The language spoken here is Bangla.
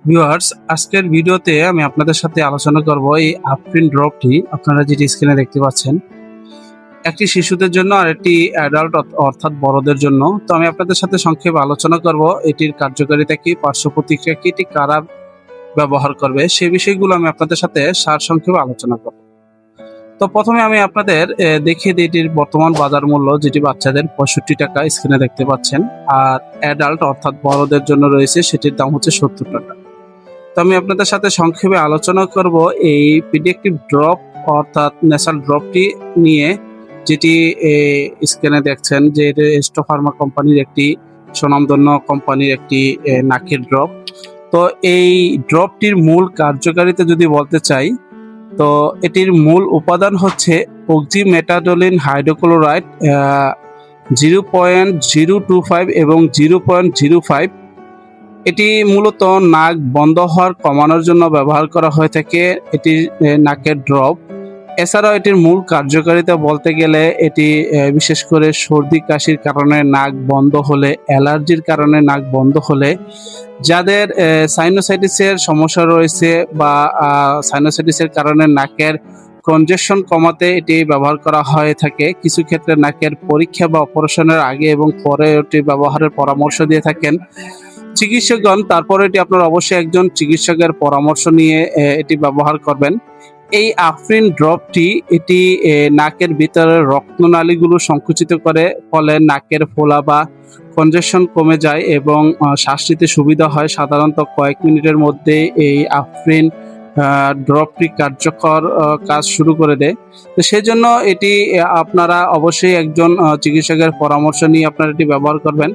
ভিউয়ার্স, আজকের ভিডিওতে আমি আপনাদের সাথে আলোচনা করব এই আফরিন ড্রপটি। আপনারা যেটি স্ক্রিনে দেখতে পাচ্ছেন, একটি শিশুদের জন্য আর একটি অ্যাডাল্ট অর্থাৎ বড়দের জন্য। তো আমি আপনাদের সাথে সংক্ষেপে আলোচনা করব এটির কার্যকারিতা কি, পার্শ্ব প্রতিক্রিয়া কি, এটি কারা ব্যবহার করবে, সেই বিষয়গুলো আমি আপনাদের সাথে সারসংক্ষেপে আলোচনা করব। তো প্রথমে আমি আপনাদের দেখিয়ে দিই এটির বর্তমান বাজার মূল্য, যেটি বাচ্চাদের 65 টাকা স্ক্রিনে দেখতে পাচ্ছেন, আর অ্যাডাল্ট অর্থাৎ বড়দের জন্য রয়েছে সেটির দাম হচ্ছে 70 টাকা। তো আমি আপনাদের সাথে সংক্ষেপে আলোচনা করব এই পিডিএক্টিভ ড্রপ অর্থাৎ ন্যাসাল ড্রপটি নিয়ে, যেটি স্ক্রিনে দেখছেন যে এস্টো ফার্মা কোম্পানির একটি স্বনামধন্য কোম্পানির একটি নাকের ড্রপ। তো এই ড্রপটির মূল কার্যকারিতা যদি বলতে চাই, তো এটির মূল উপাদান হচ্ছে অক্সিমেটাডোলিন হাইড্রোক্লোরাইড 0.025 এবং 0.05। এটি মূলত নাক বন্ধ হওয়ার কমানোর জন্য ব্যবহার করা হয়ে থাকে। এটি নাকের ড্রপ। এছাড়াও এটির মূল কার্যকারিতা বলতে গেলে এটি বিশেষ করে সর্দি কাশির কারণে নাক বন্ধ হলে, অ্যালার্জির কারণে নাক বন্ধ হলে, যাদের সাইনোসাইটিসের সমস্যা রয়েছে বা সাইনোসাইটিসের কারণে নাকের কনজেশন কমাতে এটি ব্যবহার করা হয়ে থাকে। কিছু ক্ষেত্রে নাকের পরীক্ষা বা অপারেশনের আগে এবং পরে এটি ব্যবহারের পরামর্শ দিয়ে থাকেন চিকিৎসকগণ। তারপরে এটি আপনার অবশ্যই একজন চিকিৎসকের পরামর্শ নিয়ে এটি ব্যবহার করবেন। এই আফরিন ড্রপটি এটি নাকের ভিতরে রক্তনালীগুলো সংকুচিত করে, ফলে নাকের ফোলা বা কনজেশন কমে যায় এবং শ্বাস নিতে সুবিধা হয়। সাধারণত কয়েক মিনিটের মধ্যে এই আফরিন ড্রপটি কার্যকর কাজ শুরু করে দেয়। তো সেজন্য এটি আপনারা অবশ্যই একজন চিকিৎসকের পরামর্শ নিয়ে আপনারা এটি ব্যবহার করবেন।